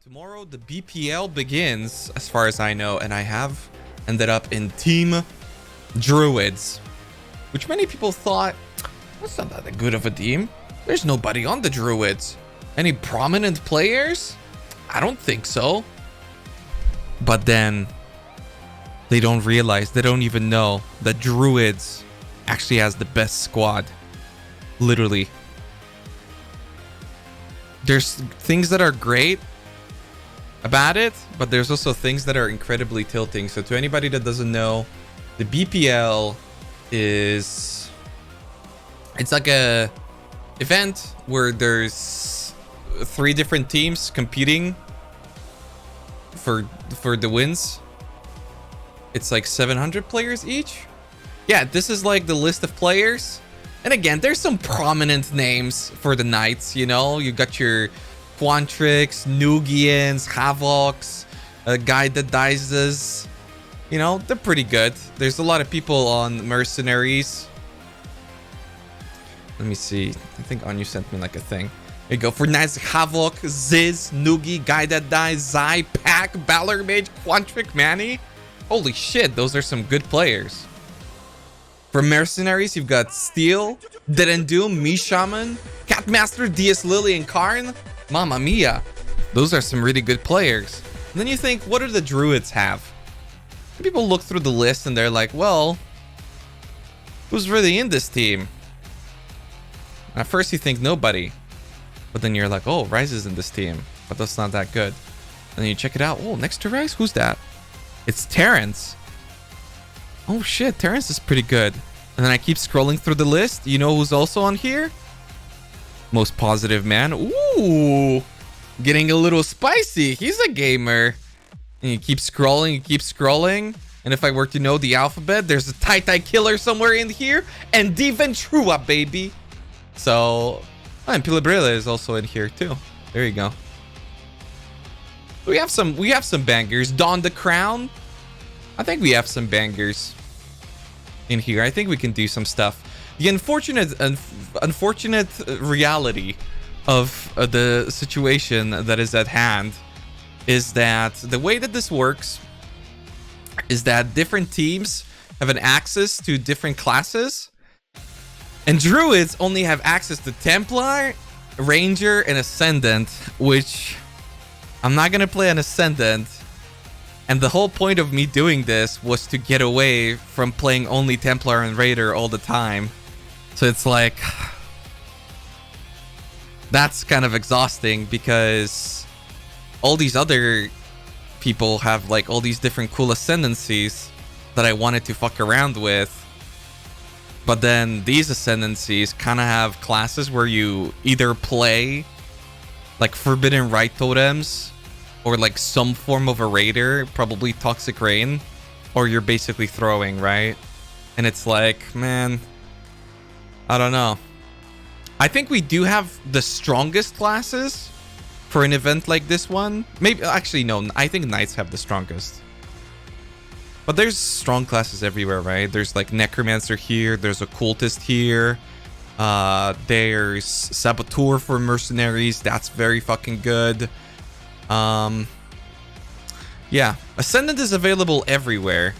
Tomorrow the BPL begins, as far as I know, and I have ended up in Team Druids, which many people thought, that's not that good of a team. There's nobody on the Druids. Any prominent players? I don't think so. But then they don't realize, they don't even know that Druids actually has the best squad. Literally. There's things that are great about it, but there's also things that are incredibly tilting. So to anybody that doesn't know, the BPL is, it's like a event where there's 3 different teams competing for the wins. It's like 700 players each. Yeah, this is like the list of players. And again, there's some prominent names for the Knights, you know? You got your Quantrix, Nugians, Havocs, a guy that dies. You know, they're pretty good. There's a lot of people on Mercenaries. Let me see. I think Anu sent me like a thing. There you go. For Knights, Havoc, Ziz, Nugi, Guy That Dies, Zai, Pack, Balor Mage, Quantric, Manny. Holy shit, those are some good players. For Mercenaries, you've got Steel, Dead and Doom, Me Shaman, Catmaster, DS Lily, and Karn. Mamma mia. Those are some really good players. And then you think, what do the Druids have? And people look through the list and they're like, well, who's really in this team? And at first you think nobody. But then you're like, oh, Raiz is in this team. But that's not that good. And then you check it out. Oh, next to Raiz? Who's that? It's Terrence. Oh shit, Terrence is pretty good. And then I keep scrolling through the list. You know who's also on here? Most Positive Man. Ooh, getting a little spicy. He's a gamer. And you keep scrolling, you keep scrolling. And if I were to know the alphabet, there's a Tai Killer somewhere in here. And Diventrua, baby. So, and Pilabrilla is also in here too. There you go. We have some bangers. Don the Crown. I think we have some bangers in here. I think we can do some stuff. The unfortunate reality of the situation that is at hand is that the way that this works is that different teams have an access to different classes, and Druids only have access to Templar, Ranger, and Ascendant, which I'm not gonna play an Ascendant. And the whole point of me doing this was to get away from playing only Templar and Raider all the time. So it's like, that's kind of exhausting because all these other people have like all these different cool ascendancies that I wanted to fuck around with. But then these ascendancies kind of have classes where you either play like Forbidden Rite totems or like some form of a Raider, probably Toxic Rain, or you're basically throwing, right? And it's like, man, I don't know. I think we do have the strongest classes for an event like this one. Maybe, actually, no, I think Knights have the strongest. But there's strong classes everywhere, right? There's like Necromancer here, there's Occultist here. There's Saboteur for Mercenaries, that's very fucking good. Yeah, Ascendant is available everywhere,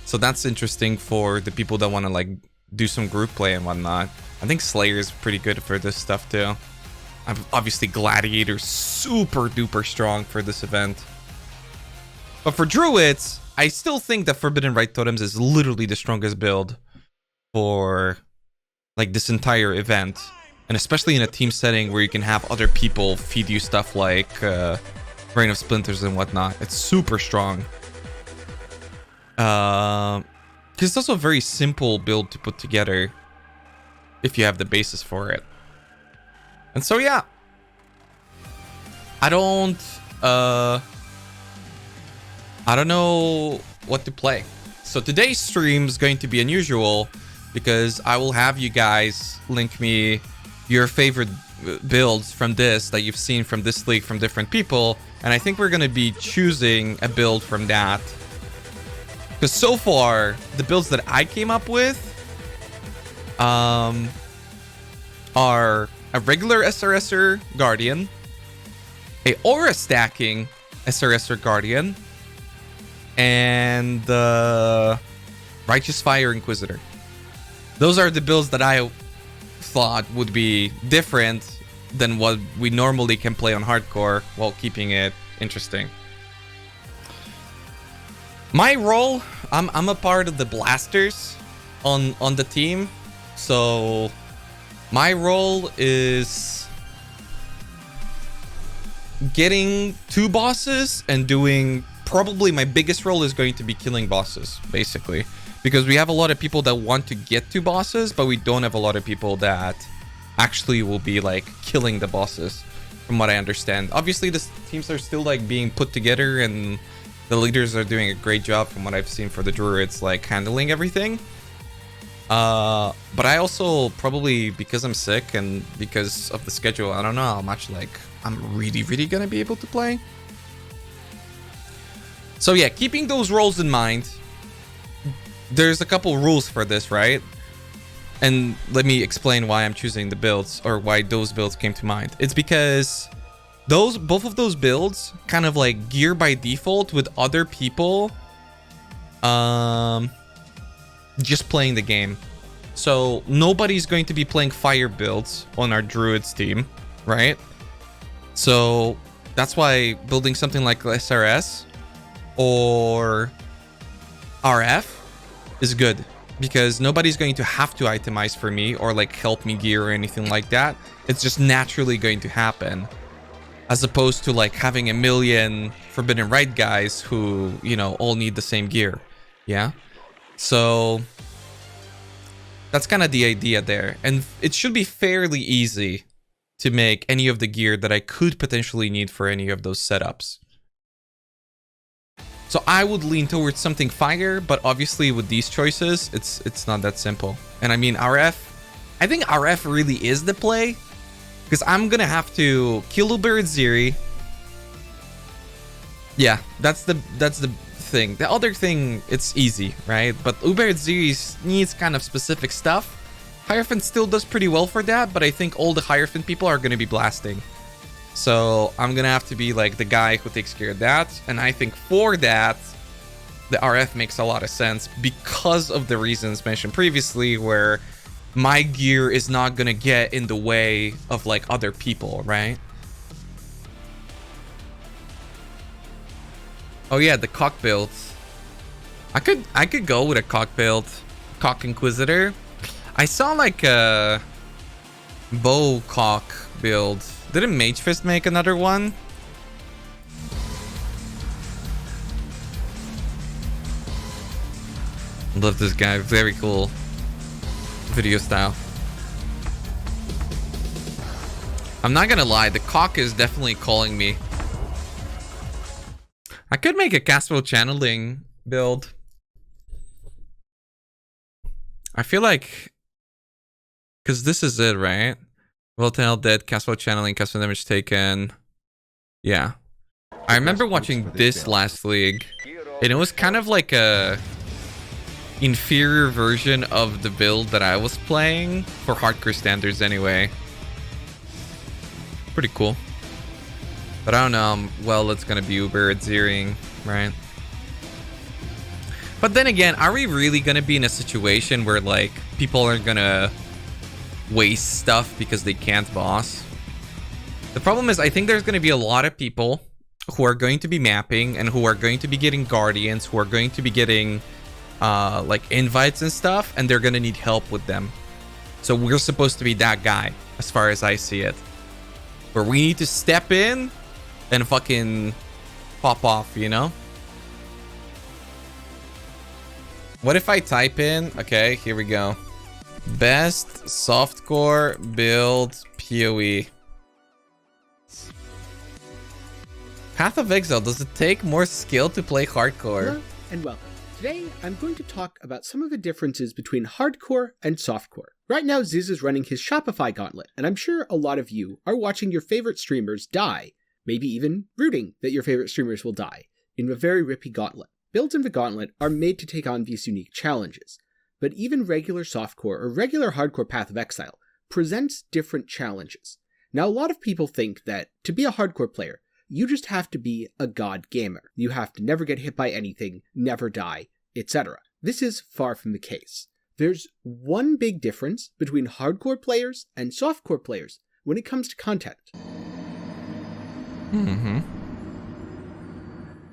so that's interesting for the people that want to like do some group play and whatnot. I think Slayer is pretty good for this stuff too. Obviously Gladiator's super duper strong for this event, but for Druids I still think that Forbidden Rite Totems is literally the strongest build for like this entire event. And especially in a team setting where you can have other people feed you stuff like Rain of Splinters and whatnot. It's super strong. Because it's also a very simple build to put together if you have the basis for it. And so yeah. I don't know what to play. So today's stream is going to be unusual because I will have you guys link me your favorite builds from this that you've seen from this league from different people, and I think we're going to be choosing a build from that, because so far the builds that I came up with are a regular SRSer Guardian, a aura stacking SRS or Guardian, and the Righteous Fire Inquisitor. Those are the builds that I thought would be different than what we normally can play on hardcore while keeping it interesting. My role, I'm a part of the blasters on the team, so my role is getting 2 bosses and doing, probably my biggest role is going to be killing bosses, basically, because we have a lot of people that want to get to bosses, but we don't have a lot of people that actually will be like killing the bosses, from what I understand. Obviously the teams are still like being put together, and the leaders are doing a great job from what I've seen for the druids, like handling everything. But I also, probably because I'm sick and because of the schedule, I don't know how much like I'm really gonna be able to play. So yeah, keeping those roles in mind, there's a couple rules for this, right? And let me explain why I'm choosing the builds, or why those builds came to mind. It's because both of those builds kind of like gear by default with other people just playing the game. So nobody's going to be playing fire builds on our druids team, right? So that's why building something like SRS or RF is good, because nobody's going to have to itemize for me or like help me gear or anything like that. It's just naturally going to happen, as opposed to like having a million Forbidden Right guys who, you know, all need the same gear. Yeah. So that's kind of the idea there. And it should be fairly easy to make any of the gear that I could potentially need for any of those setups. So I would lean towards something fire, but obviously with these choices, it's not that simple. And I mean, RF, I think RF really is the play, because I'm gonna have to kill Uber Ziri. Yeah, that's the thing. The other thing, it's easy, right? But Uber Ziri needs kind of specific stuff. Hierophant still does pretty well for that, but I think all the Hierophant people are gonna be blasting. So I'm gonna have to be like the guy who takes care of that. And I think for that, the RF makes a lot of sense because of the reasons mentioned previously, where my gear is not gonna get in the way of like other people, right? Oh yeah, the cock build. I could go with a cock build, cock inquisitor. I saw like a bow cock build. Didn't Mage Fist make another one? Love this guy, very cool video style. I'm not gonna lie, the cock is definitely calling me. I could make a Castle Channeling build. I feel like, because this is it, right? Volatile dead, Castle Channeling, Castle damage taken. Yeah. I remember watching this last league, and it was kind of like a inferior version of the build that I was playing for hardcore standards anyway. Pretty cool. But I don't know, well, it's gonna be Uber at Zeering, right? But then again, are we really gonna be in a situation where like people are gonna waste stuff because they can't boss? The problem is, I think there's gonna be a lot of people who are going to be mapping and who are going to be getting guardians, who are going to be getting like invites and stuff, and they're gonna need help with them. So we're supposed to be that guy, as far as I see it, where we need to step in and fucking pop off, you know? What if I type in, okay, here we go, best softcore build PoE. Path of Exile, does it take more skill to play hardcore? Hello and welcome. Today, I'm going to talk about some of the differences between hardcore and softcore. Right now, Ziz is running his Shopify gauntlet, and I'm sure a lot of you are watching your favorite streamers die, maybe even rooting that your favorite streamers will die, in a very rippy gauntlet. Builds in the gauntlet are made to take on these unique challenges, but even regular softcore or regular hardcore Path of Exile presents different challenges. Now, a lot of people think that to be a hardcore player, You just have to be a god gamer. You have to never get hit by anything, never die, etc. This is far from the case. There's one big difference between hardcore players and softcore players when it comes to content. Mm-hmm.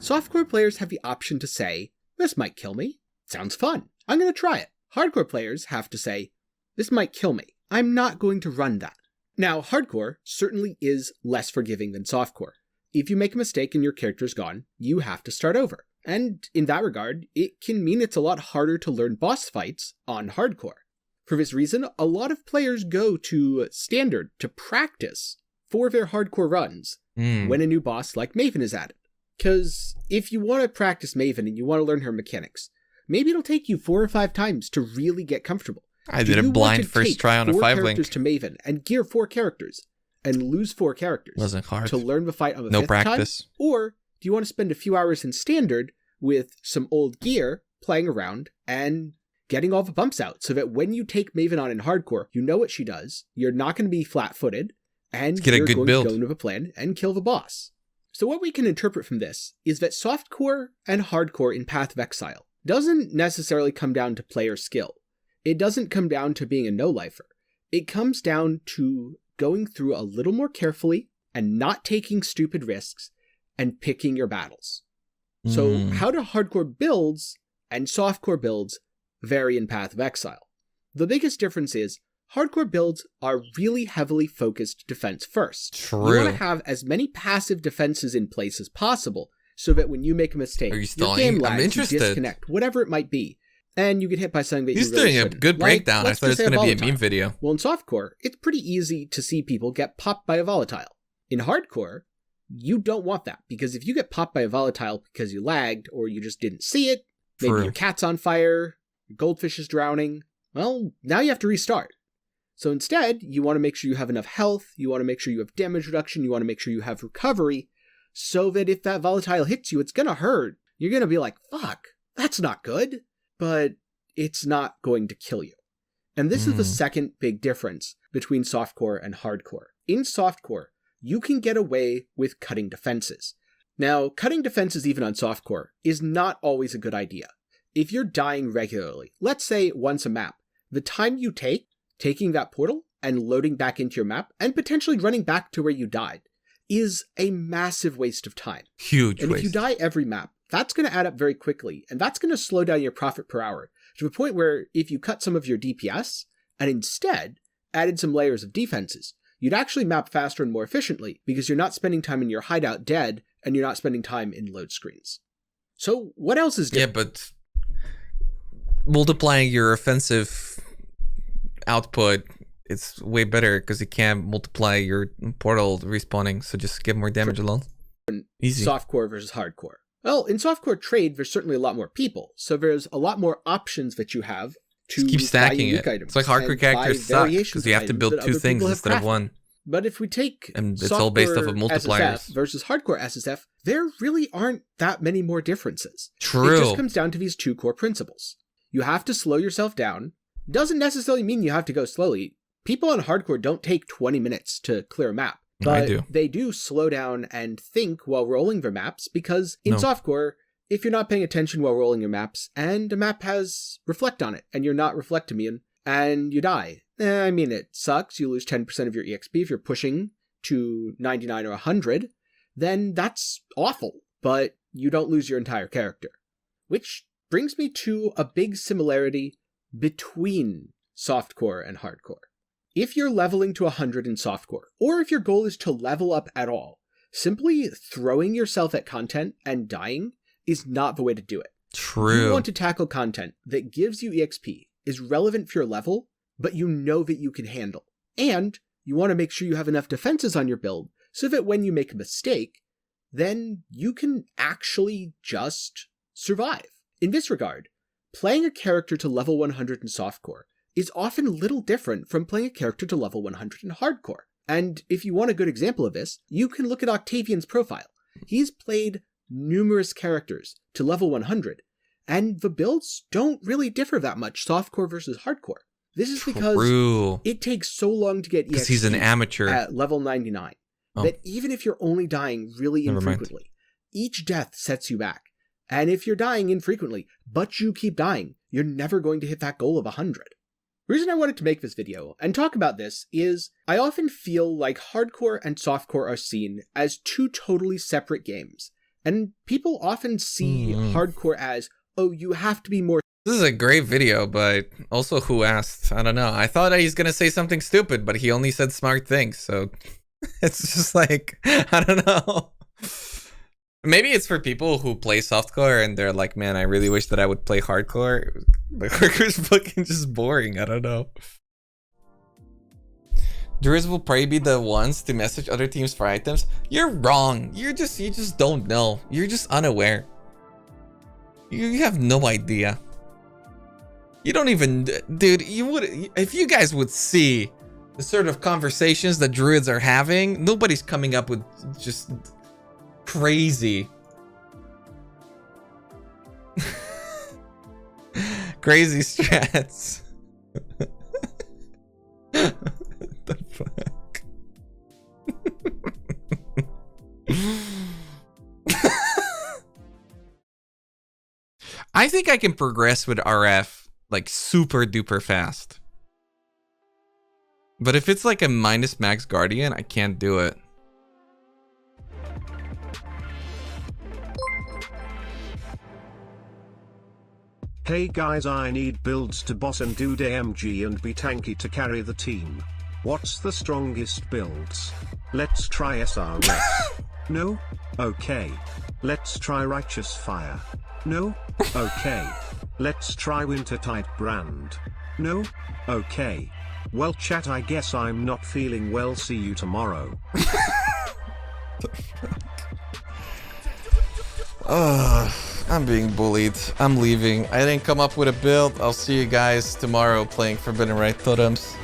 Softcore players have the option to say, this might kill me. Sounds fun. I'm going to try it. Hardcore players have to say, this might kill me. I'm not going to run that. Now, hardcore certainly is less forgiving than softcore. If you make a mistake and your character's gone, you have to start over. And in that regard, it can mean it's a lot harder to learn boss fights on hardcore. For this reason, a lot of players go to standard to practice for their hardcore runs when a new boss like Maven is added. Because if you want to practice Maven and you want to learn her mechanics, maybe it'll take you 4 or 5 times to really get comfortable. I did a blind first try on a 5 link. 4 characters to Maven and gear 4 characters and lose 4 characters. Wasn't hard. To learn the fight on the no 5th practice. time? Or do you want to spend a few hours in standard with some old gear playing around and getting all the bumps out so that when you take Maven on in hardcore, you know what she does, you're not going to be flat-footed, and get a you're good going build. to go into the plan and kill the boss. So what we can interpret from this is that softcore and hardcore in Path of Exile doesn't necessarily come down to player skill. It doesn't come down to being a no-lifer. It comes down to going through a little more carefully and not taking stupid risks and picking your battles. So how do hardcore builds and softcore builds vary in Path of Exile? The biggest difference is hardcore builds are really heavily focused defense first. True. You want to have as many passive defenses in place as possible so that when you make a mistake, Are you still your game I'm lags, you interested. disconnect, whatever it might be, and you get hit by something that He's you really doing a shouldn't. good breakdown. I let's thought it just was say going to be a volatile. meme video. Well, in softcore, it's pretty easy to see people get popped by a volatile. In hardcore, you don't want that, because if you get popped by a volatile because you lagged or you just didn't see it, maybe True. your cat's on fire, your goldfish is drowning, well, now you have to restart. So instead, you want to make sure you have enough health, you want to make sure you have damage reduction, you want to make sure you have recovery, so that if that volatile hits you, it's going to hurt. You're going to be like, fuck, that's not good, but it's not going to kill you. And this is the second big difference between softcore and hardcore. In softcore, you can get away with cutting defenses. Now, cutting defenses even on softcore is not always a good idea. If you're dying regularly, let's say once a map, the time you take taking that portal and loading back into your map and potentially running back to where you died is a massive waste of time. Huge And waste. if you die every map, that's going to add up very quickly, and that's going to slow down your profit per hour to the point where if you cut some of your DPS and instead added some layers of defenses, you'd actually map faster and more efficiently because you're not spending time in your hideout dead and you're not spending time in load screens. So what else is different? Yeah, but multiplying your offensive output, it's way better because you can't multiply your portal respawning, so just get more damage alone. Easy. Softcore versus hardcore. Well, in softcore trade, there's certainly a lot more people, so there's a lot more options that you have to Just keep buy stacking unique it. items. It's like hardcore and characters buy suck variations because you of have to items build that 2 other things people have instead of crafted. one. But if we take And it's all based off of softcore multipliers. SSF versus hardcore SSF, there really aren't that many more differences. True. It just comes down to these 2 core principles. You have to slow yourself down. Doesn't necessarily mean you have to go slowly. People on hardcore don't take 20 minutes to clear a map. But I do. they do slow down and think while rolling their maps, because in softcore, if you're not paying attention while rolling your maps, and a map has reflect on it, and you're not reflect immune, and you die, I mean, it sucks. You lose 10% of your EXP if you're pushing to 99 or 100, then that's awful, but you don't lose your entire character. Which brings me to a big similarity between softcore and hardcore. If you're leveling to 100 in softcore, or if your goal is to level up at all, simply throwing yourself at content and dying is not the way to do it. True. You want to tackle content that gives you EXP, is relevant for your level, but you know that you can handle. And you want to make sure you have enough defenses on your build so that when you make a mistake, then you can actually just survive. In this regard, playing a character to level 100 in softcore is often little different from playing a character to level 100 in hardcore. And if you want a good example of this, you can look at Octavian's profile. He's played numerous characters to level 100, and the builds don't really differ that much, softcore versus hardcore. This is because it takes so long to get EXP Because he's an amateur. at level 99. that even if you're only dying really infrequently, each death sets you back. And if you're dying infrequently, but you keep dying, you're never going to hit that goal of 100. The reason I wanted to make this video and talk about this is I often feel like hardcore and softcore are seen as two totally separate games. And people often see hardcore as, oh, you have to be more. This is a great video, but also who asked? I don't know. I thought he's going to say something stupid, but he only said smart things. So it's just like, I don't know. Maybe it's for people who play softcore and they're like, man, I really wish that I would play hardcore. But hardcore's fucking just boring. I don't know. Druids will probably be the ones to message other teams for items. You're wrong. You just don't know. You're just unaware. You have no idea. You don't even, dude, you would, if you guys would see the sort of conversations that druids are having, nobody's coming up with just crazy. Crazy strats. What the fuck? I think I can progress with RF like super duper fast. But if it's like a minus max guardian, I can't do it. Hey guys, I need builds to boss and do DMG and be tanky to carry the team. What's the strongest builds? Let's try SRS. No? Okay. Let's try Righteous Fire. No? Okay. Let's try Wintertide Brand. No? Okay. Well chat, I guess I'm not feeling well, see you tomorrow. I'm being bullied. I'm leaving. I didn't come up with a build. I'll see you guys tomorrow playing Forbidden Right Totems.